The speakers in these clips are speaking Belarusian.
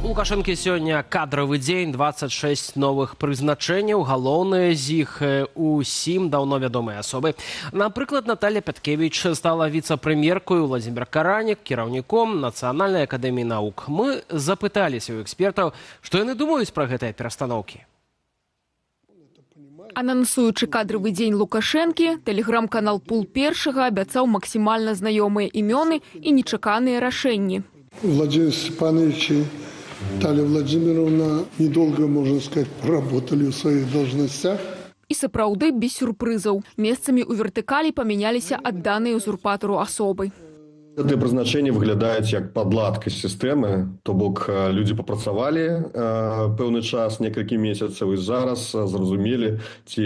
У Лукашэнкі сёння кадравы дзень, 26 новых прызначэнняў, галоўныя з іх усім даўно вядомыя асобы. Напрыклад, Наталья Пяткевіч стала віцэ-прэм'еркою, Владзімір Каранік кіраўніком Нацыянальнай акадэміі навук. Мы запыталіся ў экспертаў, што яны думаюць пра гэтыя перастаноўкі. Анансуючы кадравы дзень Лукашэнкі, тэлеграм-канал Пул Першага абяцаў максімальна знаёмыя імёны і нечаканыя рашэнні. Владимир Степанович и Наталья Владимировна недолго, можно сказать, поработали в своих должностях. І сапраўды без сюрпрызаў. Месцамі ў вертыкалі памяняліся адданыя узурпатару асобы. Гэтыя прызначэнні выглядаюць як падладка сістэмы, то бок людзі папрацавалі пэўны час, некалькі месяцаў, і зараз зразумелі, ці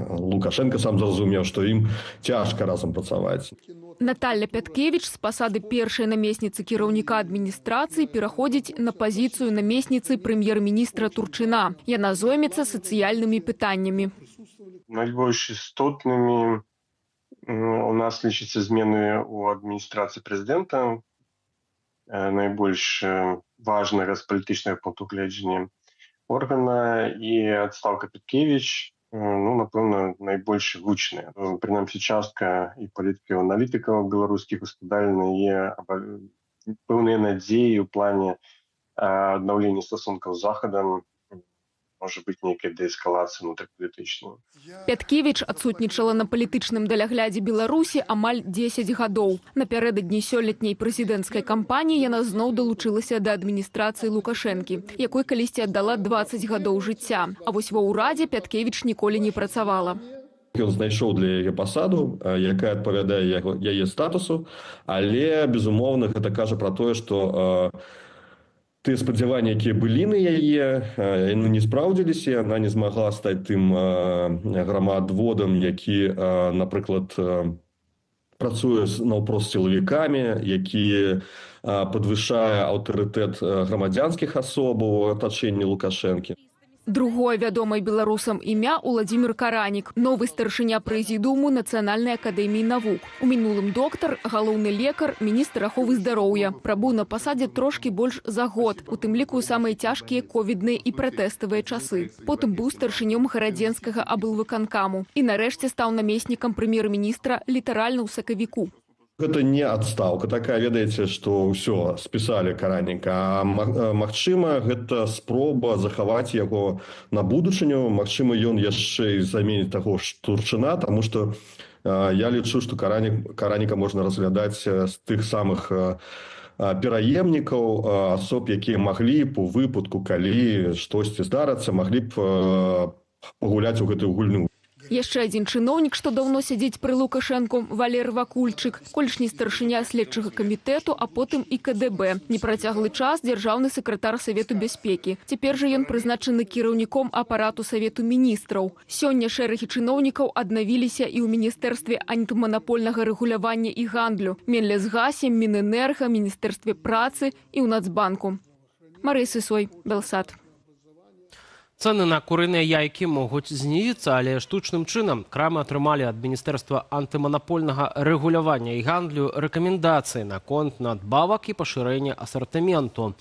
Лукашенко сам зразумеў, што ім цяжка разам працаваць. Наталья Пяткевіч з пасады першай намесніцы кіраўніка адміністрацыі пераходзіць на пазіцыю намесніцы прэм'ер-міністра Турчына. Яна зоймецца сацыяльнымі пытаннямі. Найбольш істотнымі у нас лічацца змены ў адміністрацыі прэзідэнта. Найбольш важнага з палітычнага пункту гледжання органа і адстаўка Пяткевіч. Напэўна, найбольш гучныя. Прынамсі, частка і палітыкаў, аналітыкаў беларускіх ускладальныя пэўныя надзеі ў плане аднаўлення стасункаў з Захадам, можа быць нейкая дээскалацыя унутрыпалітычная. Пяткевіч адсутнічала на палітычным даляглядзе Беларусі амаль 10 гадоў. Напярэдадні сёлетняй прэзідэнцкай кампаніі яна зноў далучылася да адміністрацыі Лукашэнкі, якой калісьці аддала 20 гадоў жыцця. А вось ва ўрадзе Пяткевіч ніколі не працавала. Ён знайшоў для яе пасаду, якая адпавядае яе статусу, але, безумоўна, гэта кажа пра тое, што тыя спадзяванні, якія былі на яе, яны не спраўдзіліся, яна не змагла стаць тым грамаадводам, які, напрыклад, працуе наўпрост сілавікамі, які падвышае аўтарытэт грамадзянскіх асобаў у атачэнні Лукашэнкі. Другое вядомае беларусам імя Владзімір Каранік, новы старшыня прэзідыуму Нацыянальнай акадэміі навук. У мінулым доктар, галоўны лекар, міністр аховы здароўя. Прабыў на пасадзе трошкі больш за год, у тым ліку самыя цяжкія ковідныя і пратэставыя часы. Потым быў старшынём гарадзенскага аблвыканкаму і нарэшце стаў намеснікам прэм'ер-міністра літаральна ў сакавіку. Гэта не адстаўка такая, ведаеце, што ўсё, спісалі Караніка. Магчыма, гэта спроба захаваць яго на будучыню. Магчыма, ён яшчэ і заменіць таго ж Турчына, таму што я лічу, што Караніка можна разглядаць з тых самых пераемнікаў, асоб, якія маглі б у выпадку, калі штосьці здарыцца, маглі б пагуляць у гэтую гульню. Яшчэ адзін чыноўнік, што даўно сядзіць пры Лукашэнку, Валер Вакульчык, колішні старшыня следчага камітэту, а потым і КДБ. Непрацяглы час дзяржаўны сакратар Савету бяспекі. Цяпер жа ён прызначаны кіраўніком апарату Савету міністраў. Сёння шэрагі чыноўнікаў аднавіліся і ў міністэрстве антыманапольнага рэгулявання і гандлю, Менлезгасе, Мінэнерга, міністэрстве працы і ў Нацбанку. Марыя Сысой, Белсат. Цэны на курыныя яйкі могуць знізіцца, але штучным чынам. Крамы атрымалі ад Міністэрства антыманапольнага рэгулявання і гандлю рэкамендацыі наконт надбавак і пашырэння асартыменту.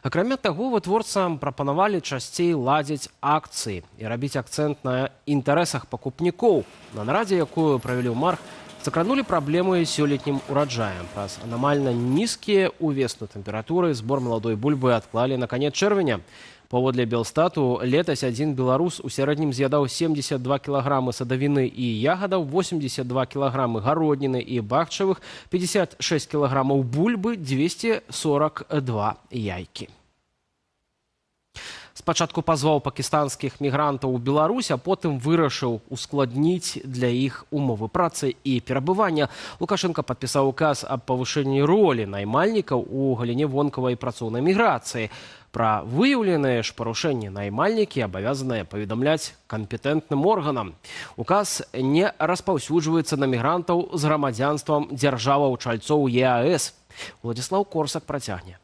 Акрамя таго, вытворцам прапанавалі часцей ладзіць акцыі і рабіць акцэнт на інтарэсах пакупнікоў. На нарадзе, якую правялі ў март, закранулі праблемы сёлетнім ураджаем. Праз анамальна нізкія ўвесну тэмпературы збор маладой бульбы адклалі на канец чэрвеня. Паводле Белстату, летась адзін беларус у сярэднім з'ядаў 72 кілаграмы садавіны і ягадаў, 82 кілаграмы гародніны і бахчавых, 56 кілаграмаў бульбы, 242 яйкі. Спачатку пазваў пакістанскіх мігрантаў у Беларусь, а потым вырашыў ускладніць для іх умовы працы і перабывання. Лукашенко падпісаў указ аб павышэнні ролі наймальнікаў у галіне вонкавай працоўнай міграцыі. Пра выяўленыя ж парушэнні наймальнікі абавязаныя паведамляць кампетэнтным органам. Указ не распаўсюджваецца на мігрантаў з грамадзянствам дзяржаваў-чальцоў ЕАЭС. Владзіслаў Корсак працягне.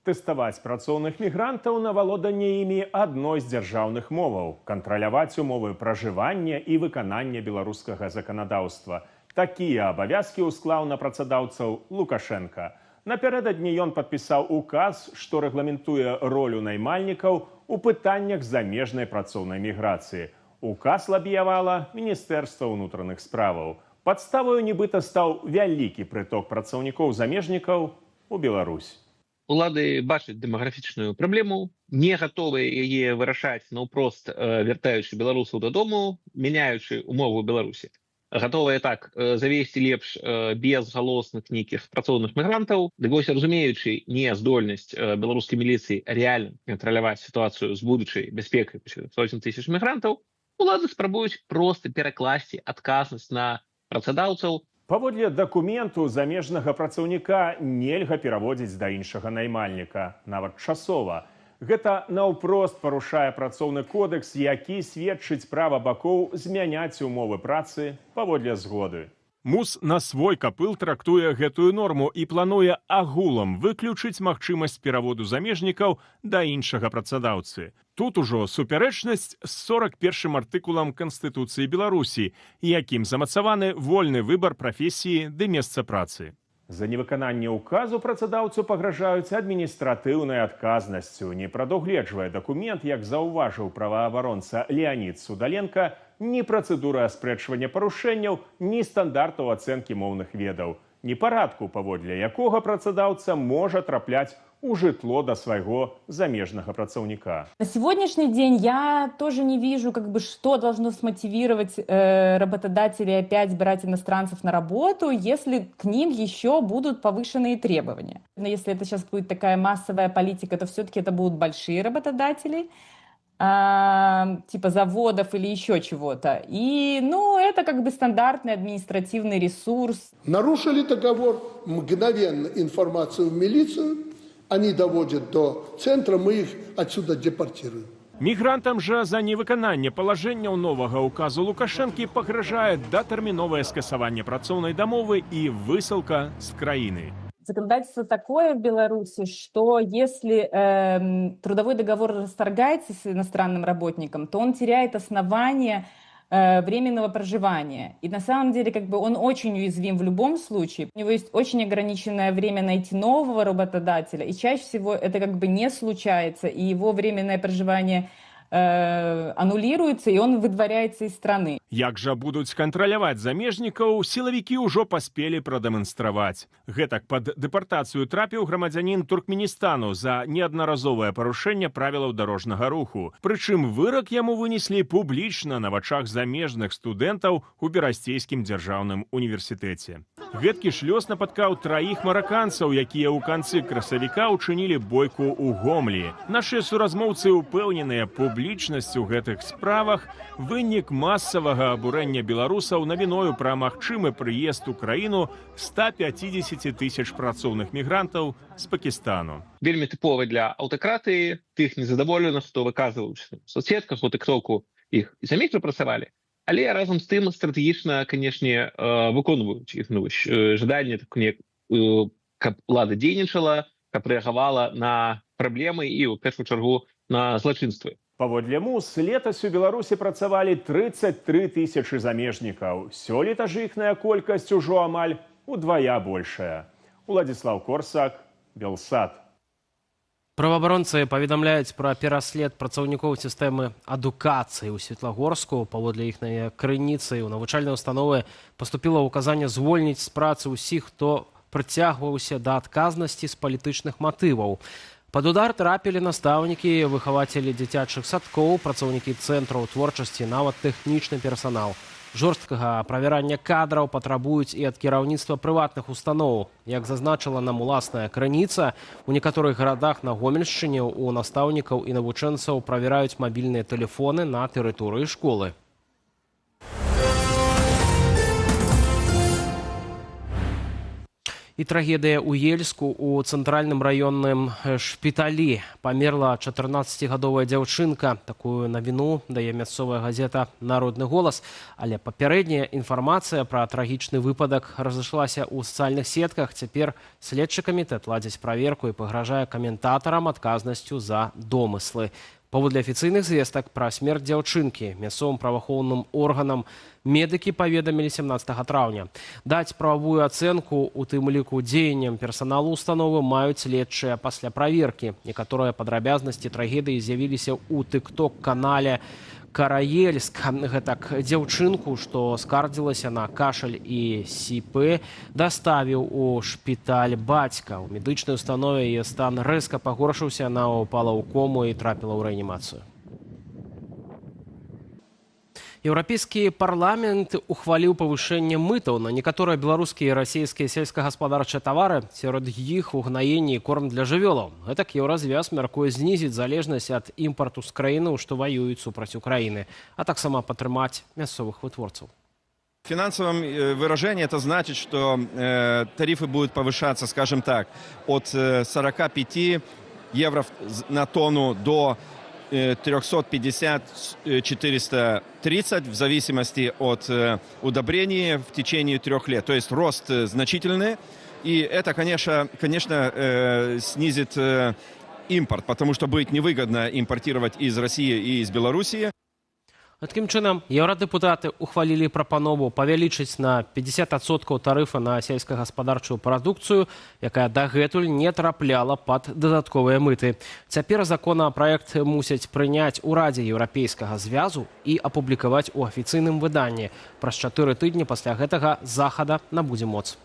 Тэставаць працоўных мігрантаў на валоданне імі адной з дзяржаўных моваў, кантраляваць умовы пражывання і выканання беларускага заканадаўства. Такія абавязкі ўсклаў на працадаўцаў Лукашенка. Напярэдадні ён падпісаў указ, што рэгламентуе ролю наймальнікаў у пытаннях замежнай працоўнай міграцыі. Указ лабіявала Міністэрства ўнутраных справаў. Падставою нібыта стаў вялікі прыток працаўнікоў-замежнікаў у Беларусь. Улады бачаць дэмаграфічную праблему, не гатовыя яе вырашаць наўпрост, вяртаючы беларусаў дадому, мяняючы умовы Беларусі. Гатовыя так завесці лепш безгалосных нейкіх працоўных мігрантаў. Дык вось, разумеючы нездольнасць беларускай міліцыі рэальна кантраляваць сітуацыю з будучай бяспекай сотень тысяч мігрантаў, улады спрабуюць проста перакласці адказнасць на працадаўцаў. Паводле дакументу замежнага працаўніка нельга пераводзіць да іншага наймальніка, нават часова. Гэта наўпрост парушае працоўны кодэкс, які сведчыць права бакоў змяняць умовы працы паводле згоды. МУС на свой капыл трактуе гэтую норму і плануе агулам выключыць магчымасць пераводу замежнікаў да іншага працадаўцы. Тут ужо супярэчнасць з 41-м артыкулам Канстытуцыі Беларусі, якім замацаваны вольны выбар прафесіі ды месца працы. За невыкананне указу працадаўцу пагражаюць адміністратыўнай адказнасцю. Не прадугледжвае дакумент, як заўважыў праваабаронца Леонід Судаленко, ні працэдуры аспрэчвання парушэнняў, ні стандартаў ацэнкі моўных ведаў, ні парадку, паводле якога працадаўца можа трапляць у жытло до своего замежного працаўника. На сегодняшний день я тоже не вижу, что должно смотивировать работодателей опять брать иностранцев на работу, если к ним еще будут повышенные требования. Но если это сейчас будет такая массовая политика, то все-таки это будут большие работодатели, типа заводов или еще чего-то. И, это стандартный административный ресурс. Нарушили договор, мгновенно информацию в милицию, они доводят до центра, мы их отсюда депортируем. Мігрантам жа за невыкананне палажэнняў новага указу Лукашэнкі пагражае датэрміновае скасаванне працоўнай дамовы і высылка з краіны. Законодательство такое в Беларуси, что если трудовой договор расторгается с иностранным работником, то он теряет основание временного проживания. И на самом деле он очень уязвим в любом случае. У него есть очень ограниченное время найти нового работодателя, и чаще всего это не случается, и его временное проживание аннулируется, и он выдваряется из страны. Як жа будуць кантраляваць замежнікаў, сілавікі ўжо паспелі прадэманстраваць. Гэтак пад дэпартацыю трапіў грамадзянін Туркменістану за неаднаразовае парушэнне правілаў дарожнага руху. Прычым вырак яму вынеслі публічна на вачах замежных студэнтаў у Берасцейскім дзяржаўным універсітэце. Гэткі ж лёс напаткаў траіх мараканцаў, якія ў канцы красавіка ўчынілі бойку ў Гомлі. Нашыя суразмоўцы ўпэўненыя, публічнасць у гэтых справах вынік масавага абурэння беларусаў навіною пра магчымы прыезд у краіну 150 тысяч працоўных мігрантаў з Пакістану. Вельмі тыповы для аўтакратыі, тых незадаволеных, хто выказваўся ў соцсетках, у тыктоку іх і самі прапрацавалі, але разам з тым стратэгічна, канешне, выконваюць іх жаданне, каб улада дзейнічала, каб рэагавала на праблемы і, у першую чаргу, на злачынствы. Паводле МУС, летась у Беларусі працавалі 33 тысячы замежнікаў. Сёлета ж іхная колькасць ужо амаль удвая большая. Уладзіслаў Корсак, Белсат. Праваабаронцы паведамляюць пра пераслед працаўнікоў сістэмы адукацыі ў Светлагорску. Паводле іхнай крыніцы ў навучальныя установы паступіла ўказанне звольніць з працы ўсіх, хто прыцягваўся да адказнасці з палітычных матываў. Пад удар трапілі настаўнікі, выхавацелі дзіцячых садкоў, працаўнікі цэнтраў творчасці, нават тэхнічны персанал. Жорсткага правярання кадраў патрабуюць і ад кіраўніцтва прыватных устаноў. Як зазначыла нам уласная крыніца, у некаторых гарадах на Гомельшчыне у настаўнікаў і навучэнцаў правяраюць мабільныя тэлефоны на тэрыторыі школы. І трагедыя ў Ельску у цэнтральным раённым шпіталі. Памерла 14-гадовая дзяўчынка. Такую навіну дае мясцовая газета «Народны голас». Але папярэдняя інфармацыя пра трагічны выпадак разышлася ў сацыяльных сетках. Цяпер следчы камітэт ладзіць праверку і пагражае каментатарам адказнасцю за домыслы. Паводле афіцыйных звестак пра смерць дзяўчынкі мясцовым праваахоўным органам медыкі паведамілі 17 траўня. Даць прававую ацэнку, у тым ліку дзеянням персаналу установы, маюць следчыя пасля праверкі. Некаторыя падрабязнасці трагедыі з'явіліся ў тык-ток-канале Караельск. Гэтак дзяўчынку, што скардзілася на кашаль і сіпы, даставіў у шпіталь бацька. У медычнай установе яе стан рэзка пагоршыўся, яна ўпала ў кому і трапіла ў рэанімацыю. Еўрапейскі парламент ухваліў павышэнне мытаў на некаторыя беларускія і расійскія сельскагаспадарчыя тавары, сярод іх угнаенне і корм для жывёлаў. Гэтак Еўразвяз мяркуе знізіць залежнасць ад імпарту з краінаў, што ваююць супраць Украіны, а таксама падтрымаць мясцовых вытворцаў. В финансовом выражении это значит, что тарифы будут повышаться, скажем так, от 45 евро на тонну до 350-430 в зависимости от удобрений в течение 3 лет. То есть рост значительный. И это, конечно, снизит импорт, потому что будет невыгодно импортировать из России и из Белоруссии. Такім чынам, еўрадэпутаты ухвалілі прапанову павялічыць на 50% тарыфа на сельскагаспадарчую прадукцыю, якая дагэтуль не трапляла пад дадатковыя мыты. Цяпер законапраект мусяць прыняць у Радзе Еўрапейскага звязу і апублікаваць у афіцыйным выданні. Праз 4 тыдні пасля гэтага захада набудзе моц.